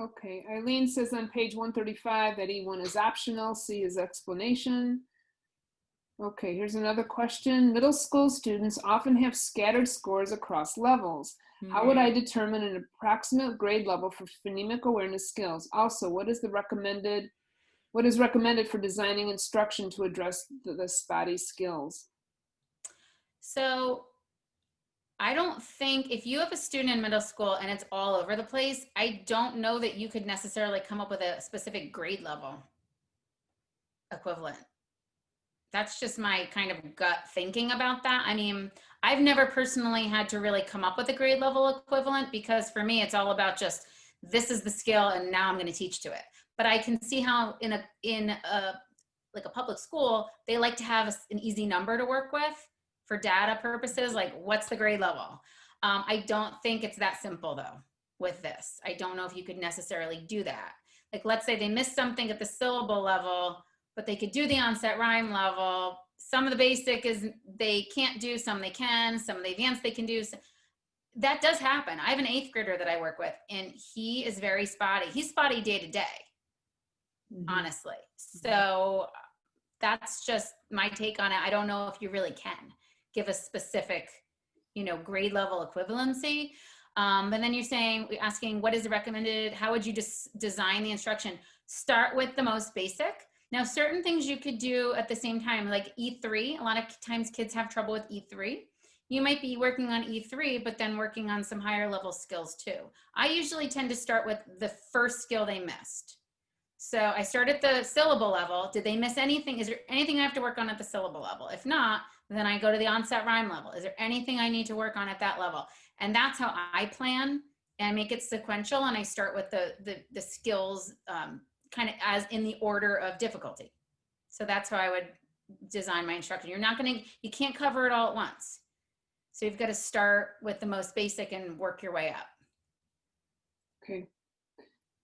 Okay, Eileen says on page 135 that E1 is optional. See his explanation. Okay, here's another question. Middle school students often have scattered scores across levels. How would I determine an approximate grade level for phonemic awareness skills? Also, what is recommended for designing instruction to address the spotty skills? So I don't think, if you have a student in middle school and it's all over the place, I don't know that you could necessarily come up with a specific grade level equivalent. That's just my kind of gut thinking about that. I mean, I've never personally had to really come up with a grade level equivalent, because for me, it's all about just, this is the skill and now I'm going to teach to it. But I can see how in a public school, they like to have an easy number to work with. for data purposes, like what's the grade level? I don't think it's that simple though with this. I don't know if you could necessarily do that. Like, let's say they missed something at the syllable level, but they could do the onset rhyme level. Some of the basic is they can't do, some they can, some of the advanced they can do. That does happen. I have an 8th grader that I work with, and he is very spotty. He's spotty day to day, honestly. So that's just my take on it. I don't know if you really can give a specific, you know, grade level equivalency. But then you're asking what is recommended? How would you just design the instruction? Start with the most basic. Now, certain things you could do at the same time, like E3. A lot of times kids have trouble with E3. You might be working on E3, but then working on some higher level skills too. I usually tend to start with the first skill they missed. So I start at the syllable level. Did they miss anything? Is there anything I have to work on at the syllable level? If not, then I go to the onset rhyme level. Is there anything I need to work on at that level? And that's how I plan and make it sequential. And I start with the skills kind of as in the order of difficulty. So that's how I would design my instruction. You can't cover it all at once. So you've got to start with the most basic and work your way up. Okay.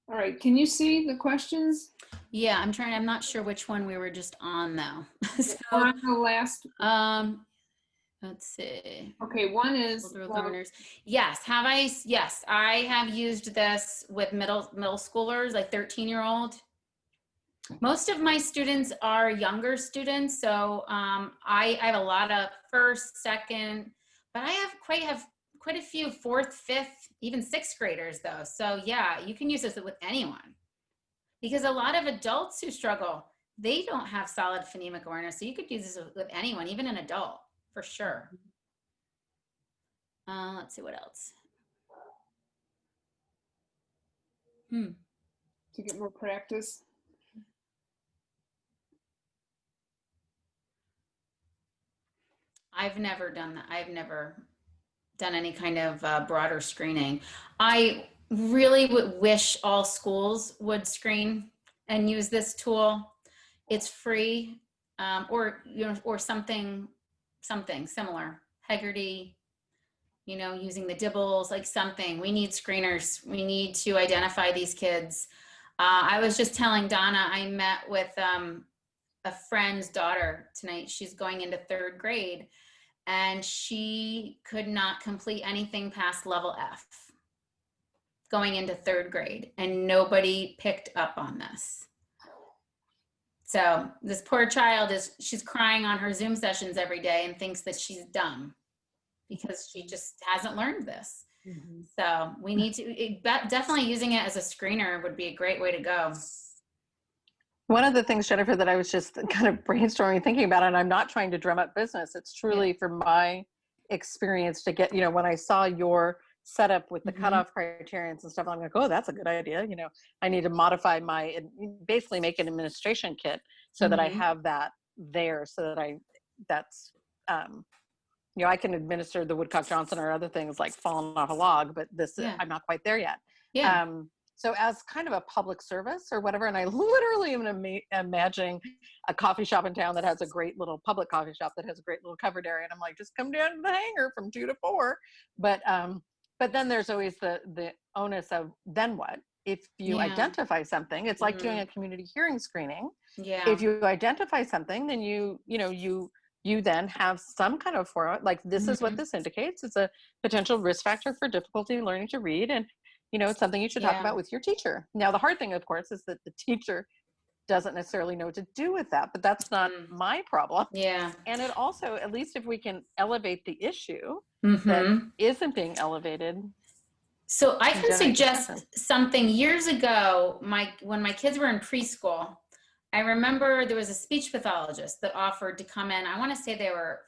All right. Can you see the questions? Yeah, I'm not sure which one we were just on though. So, We're on the last. let's see. Okay. One is. Yes. Yes, I have used this with middle schoolers, like 13-year-old. Most of my students are younger students. So I have a lot of first, second, but I have quite a few 4th, 5th, even 6th graders though. So yeah, you can use this with anyone, because a lot of adults who struggle, they don't have solid phonemic awareness. So you could use this with anyone, even an adult, for sure. Let's see what else. To get more practice. I've never done that. I've never done any kind of broader screening. I really would wish all schools would screen and use this tool. It's free, or something similar. Heggerty, using the dibbles, like something. We need screeners. We need to identify these kids. I was just telling Donna, I met with a friend's daughter tonight. She's going into 3rd grade. And she could not complete anything past level F going into 3rd grade, and nobody picked up on this. So this poor child she's crying on her Zoom sessions every day and thinks that she's dumb because she just hasn't learned this. So we need to, definitely using it as a screener would be a great way to go. One of the things, Jennifer, that I was just kind of brainstorming, thinking about, and I'm not trying to drum up business, it's truly from my experience to get, when I saw your setup with the cutoff criterions and stuff, I'm like, oh, that's a good idea. I need to modify basically make an administration kit so that I have that there, so that I can administer the Woodcock-Johnson or other things like falling off a log, but I'm not quite there yet. Yeah. So as kind of a public service or whatever, and I literally am imagining a coffee shop in town that has a great little public coffee shop that has a great little covered area, and I'm like, just come down to the hangar from 2 to 4. But then there's always the onus of then what? If you identify something, it's like doing a community hearing screening. Yeah. If you identify something, then you then have some kind of format, like this is what this indicates. It's a potential risk factor for difficulty learning to read, and it's something you should talk about with your teacher. Now, the hard thing, of course, is that the teacher doesn't necessarily know what to do with that, but that's not my problem. Yeah. And it also, at least if we can elevate the issue that isn't being elevated. So I can suggest something. Years ago, when my kids were in preschool, I remember there was a speech pathologist that offered to come in. I want to say they were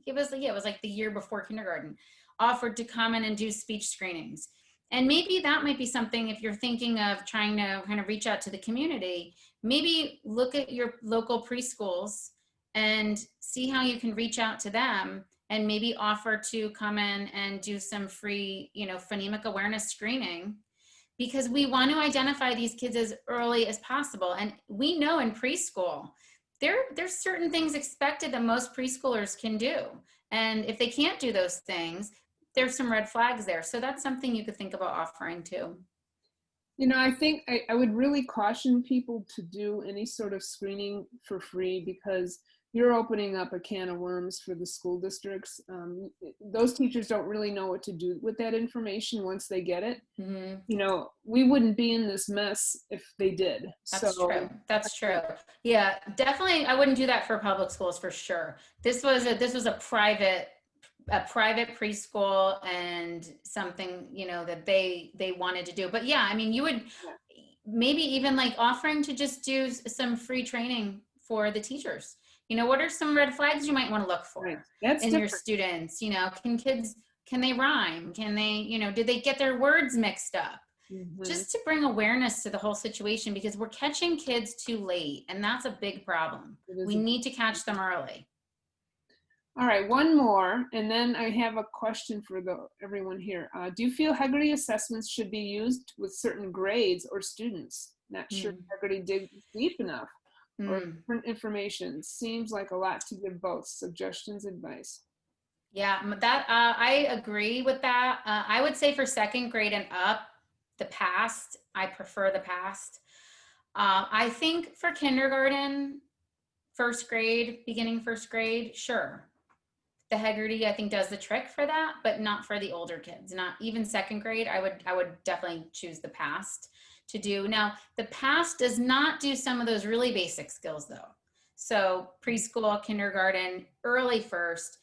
it was like the year before kindergarten, offered to come in and do speech screenings. And maybe that might be something, if you're thinking of trying to kind of reach out to the community, maybe look at your local preschools and see how you can reach out to them, and maybe offer to come in and do some free, phonemic awareness screening, because we want to identify these kids as early as possible. And we know in preschool, there's certain things expected that most preschoolers can do. And if they can't do those things, there's some red flags there. So that's something you could think about offering too. You know, I think I would really caution people to do any sort of screening for free, because you're opening up a can of worms for the school districts. Those teachers don't really know what to do with that information once they get it. Mm-hmm. You know, we wouldn't be in this mess if they did. That's true. That's true. Yeah, definitely. I wouldn't do that for public schools for sure. This was a private preschool and something, you know, that they wanted to do. But yeah, I mean, you would maybe even like offering to just do some free training for the teachers. You know, what are some red flags you might want to look for in your students? You know, can they rhyme? Can they, you know, did they get their words mixed up? Mm-hmm. Just to bring awareness to the whole situation, because we're catching kids too late, and that's a big problem. We need to catch them early. All right, one more, and then I have a question for everyone here. Do you feel Heggerty assessments should be used with certain grades or students? Not sure Heggerty digs deep enough, or different information. Seems like a lot to give both. Suggestions, advice. Yeah, that I agree with that. I would say for second grade and up, the past, I prefer the past. I think for kindergarten, first grade, beginning first grade, sure. The Heggerty, I think, does the trick for that, but not for the older kids. Not even second grade. I would definitely choose the past to do. Now, the past does not do some of those really basic skills though. So preschool, kindergarten, early first,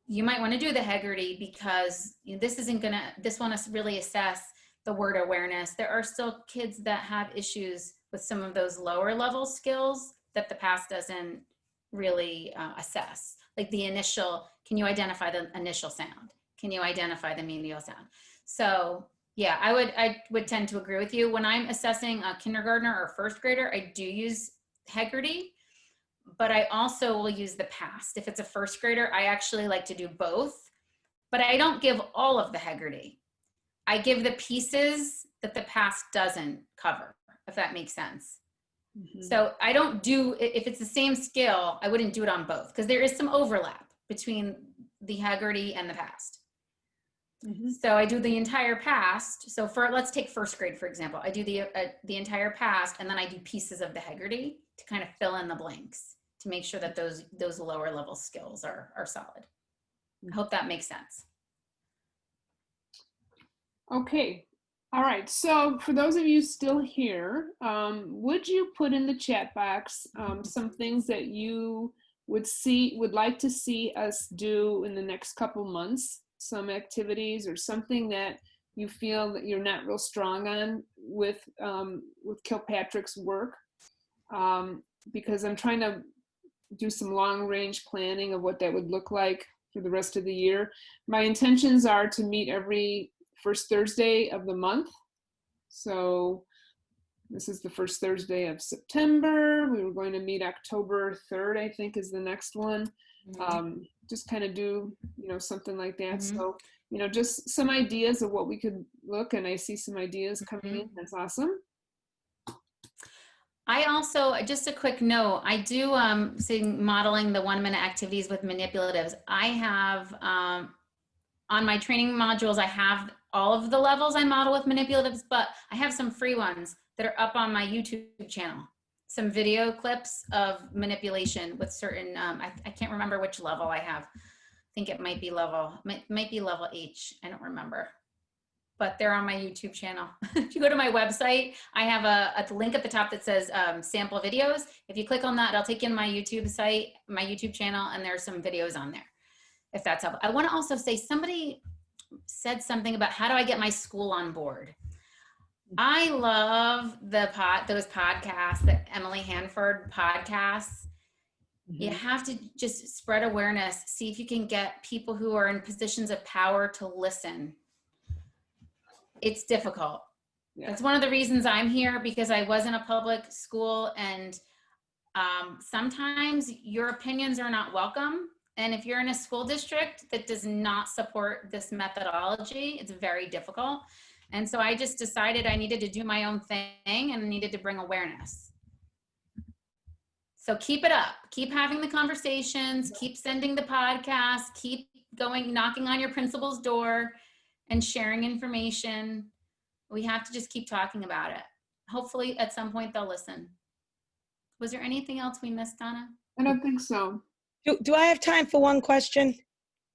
you might want to do the Heggerty, because this one is really assess the word awareness. There are still kids that have issues with some of those lower level skills that the past doesn't really assess. Like the initial, can you identify the initial sound? Can you identify the medial sound? So yeah, I would tend to agree with you. When I'm assessing a kindergartner or first grader, I do use Heggerty, but I also will use the past. If it's a first grader, I actually like to do both, but I don't give all of the Heggerty. I give the pieces that the past doesn't cover, if that makes sense. Mm-hmm. So I don't do, if it's the same skill, I wouldn't do it on both, because there is some overlap between the Heggerty and the past. Mm-hmm. So I do the entire past. So let's take first grade, for example. I do the entire past, and then I do pieces of the Heggerty to kind of fill in the blanks to make sure that those lower level skills are solid. I hope that makes sense. Okay. All right, so for those of you still here, would you put in the chat box some things that you would like to see us do in the next couple months, some activities or something that you feel that you're not real strong on with Kilpatrick's work? Because I'm trying to do some long range planning of what that would look like for the rest of the year. My intentions are to meet every first Thursday of the month. So this is the first Thursday of September. We were going to meet October 3rd, I think, is the next one. Mm-hmm. Just kind of do, something like that. Mm-hmm. So, just some ideas of what we could look, and I see some ideas coming in. That's awesome. I also, just a quick note, I do modeling the 1-minute activities with manipulatives. I have, on my training modules, I have all of the levels I model with manipulatives, but I have some free ones that are up on my YouTube channel. Some video clips of manipulation with certain, I can't remember which level I have. I think it might be level H, I don't remember. But they're on my YouTube channel. If you go to my website, I have a link at the top that says sample videos. If you click on that, it'll take you to my YouTube site, my YouTube channel, and there's some videos on there, if that's helpful. I want to also say, somebody said something about how do I get my school on board. I love those podcasts, the Emily Hanford podcasts. Mm-hmm. You have to just spread awareness, see if you can get people who are in positions of power to listen. It's difficult. Yeah. That's one of the reasons I'm here, because I was in a public school, and sometimes your opinions are not welcome. And if you're in a school district that does not support this methodology, it's very difficult. And so I just decided I needed to do my own thing and needed to bring awareness. So keep it up. Keep having the conversations. Keep sending the podcast. Keep going, knocking on your principal's door and sharing information. We have to just keep talking about it. Hopefully at some point they'll listen. Was there anything else we missed, Donna? I don't think so. Do I have time for one question?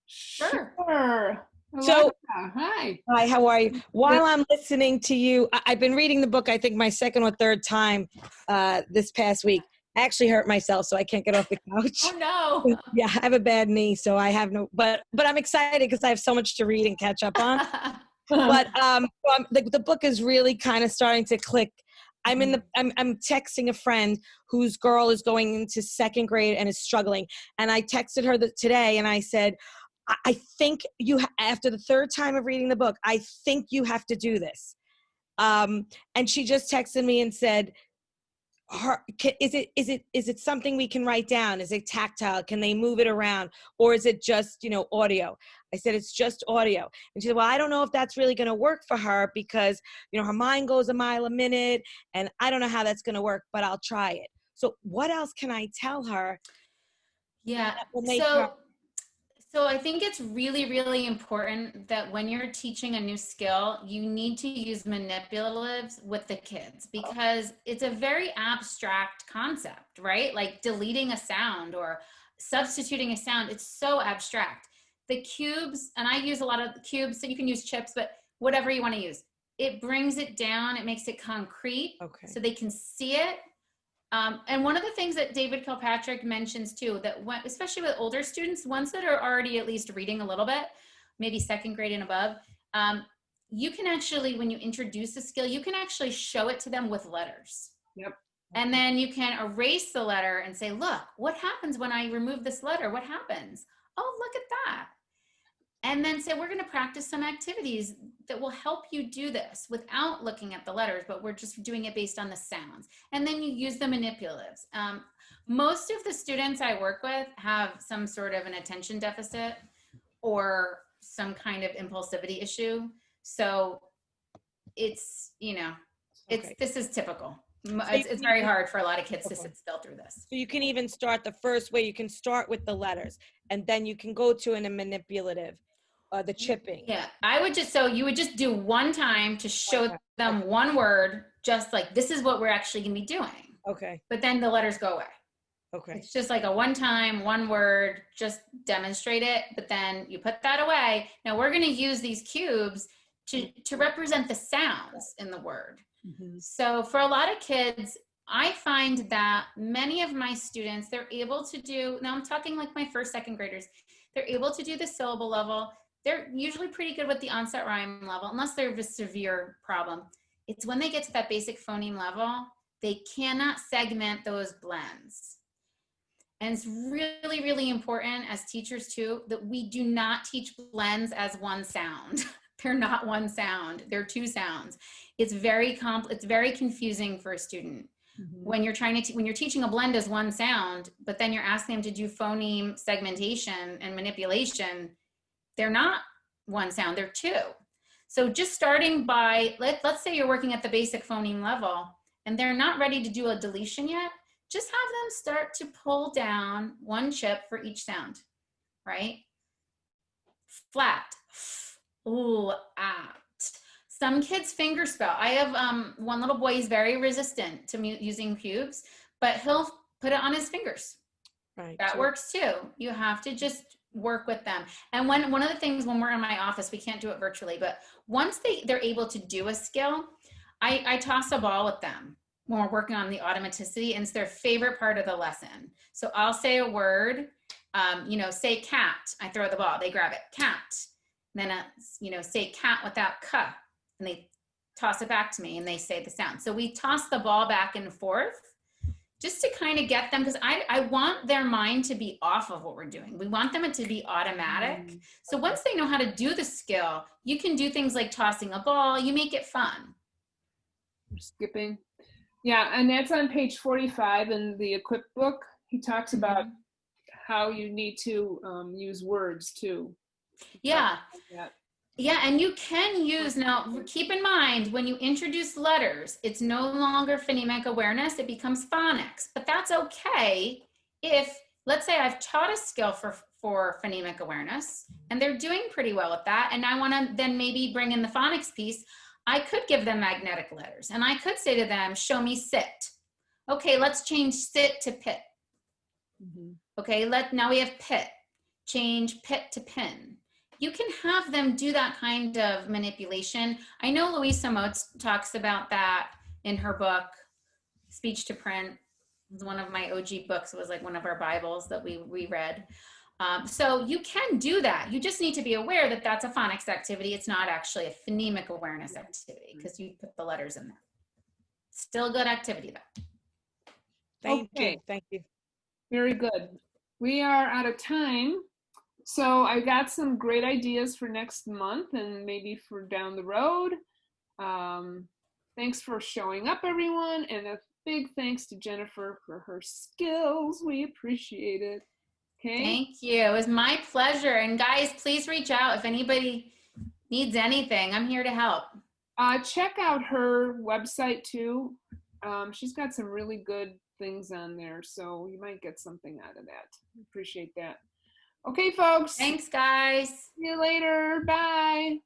Sure. So- Hi. Hi, how are you? While I'm listening to you, I've been reading the book, I think my second or third time this past week. I actually hurt myself, so I can't get off the couch. Oh no. Yeah, I have a bad knee, so I have no, but I'm excited because I have so much to read and catch up on. But the book is really kind of starting to click. I'm texting a friend whose girl is going into second grade and is struggling. And I texted her today and I said, I think after the third time of reading the book, I think you have to do this. And she just texted me and said, is it something we can write down? Is it tactile? Can they move it around? Or is it just, audio? I said, it's just audio. And she said, well, I don't know if that's really going to work for her because, her mind goes a mile a minute and I don't know how that's going to work, but I'll try it. So what else can I tell her? Yeah. That will make her- So I think it's really, really important that when you're teaching a new skill, you need to use manipulatives with the kids because it's a very abstract concept, right? Like deleting a sound or substituting a sound. It's so abstract. The cubes, and I use a lot of the cubes, so you can use chips, but whatever you want to use. It brings it down. It makes it concrete so they can see it. And one of the things that David Kilpatrick mentions too, that especially with older students, ones that are already at least reading a little bit, maybe second grade and above, you can actually, when you introduce a skill, you can actually show it to them with letters. Yep. And then you can erase the letter and say, look, what happens when I remove this letter? What happens? Oh, look at that. And then say, we're going to practice some activities that will help you do this without looking at the letters, but we're just doing it based on the sounds. And then you use the manipulatives. Most of the students I work with have some sort of an attention deficit or some kind of impulsivity issue. So it's, this is typical. It's very hard for a lot of kids to sit still through this. So you can even start the first way, you can start with the letters and then you can go to a manipulative. The chipping. Yeah, you would just do one time to show them one word, just like this is what we're actually gonna be doing. Okay. But then the letters go away. Okay. It's just like a one time, one word, just demonstrate it, but then you put that away. Now we're gonna use these cubes to represent the sounds in the word. Mm-hmm. So for a lot of kids, I find that many of my students, they're able to do, now I'm talking like my first, second graders, they're able to do the syllable level. They're usually pretty good with the onset rhyme level, unless they're a severe problem. It's when they get to that basic phoneme level, they cannot segment those blends. And it's really, really important as teachers too, that we do not teach blends as one sound. They're not one sound, they're two sounds. It's very confusing for a student. Mm-hmm. When you're when you're teaching a blend as one sound, but then you're asking them to do phoneme segmentation and manipulation, they're not one sound, they're two. So just starting by, let's say you're working at the basic phoneme level and they're not ready to do a deletion yet, just have them start to pull down one chip for each sound, right? Flat, ooh, ah. Some kids finger spell. I have one little boy, he's very resistant to using cubes, but he'll put it on his fingers. Right. That works too. You have to just work with them. And one of the things when we're in my office, we can't do it virtually, but once they're able to do a skill, I toss a ball with them when we're working on the automaticity, and it's their favorite part of the lesson. So I'll say a word, say cat, I throw the ball, they grab it, cat. And then, say cat without k, and they toss it back to me and they say the sound. So we toss the ball back and forth just to kind of get them, because I want their mind to be off of what we're doing. We want them to be automatic. So once they know how to do the skill, you can do things like tossing a ball, you make it fun. Skipping. Yeah, and that's on page 45 in the Equip book. He talks about how you need to use words too. Yeah. Yeah, and you can use, now keep in mind, when you introduce letters, it's no longer phonemic awareness, it becomes phonics. But that's okay if, let's say I've taught a skill for phonemic awareness, and they're doing pretty well with that, and I want to then maybe bring in the phonics piece. I could give them magnetic letters, and I could say to them, show me sit. Okay, let's change sit to pit. Okay, now we have pit. Change pit to pin. You can have them do that kind of manipulation. I know Louisa Moats talks about that in her book, Speech to Print. It was one of my OG books. It was like one of our Bibles that we reread. So you can do that. You just need to be aware that that's a phonics activity. It's not actually a phonemic awareness activity because you put the letters in there. Still good activity though. Thank you. Very good. We are out of time. So I got some great ideas for next month and maybe for down the road. Thanks for showing up, everyone. And a big thanks to Jennifer for her skills. We appreciate it. Okay. Thank you. It was my pleasure. And guys, please reach out if anybody needs anything. I'm here to help. Check out her website too. She's got some really good things on there, so you might get something out of that. Appreciate that. Okay, folks. Thanks, guys. See you later. Bye.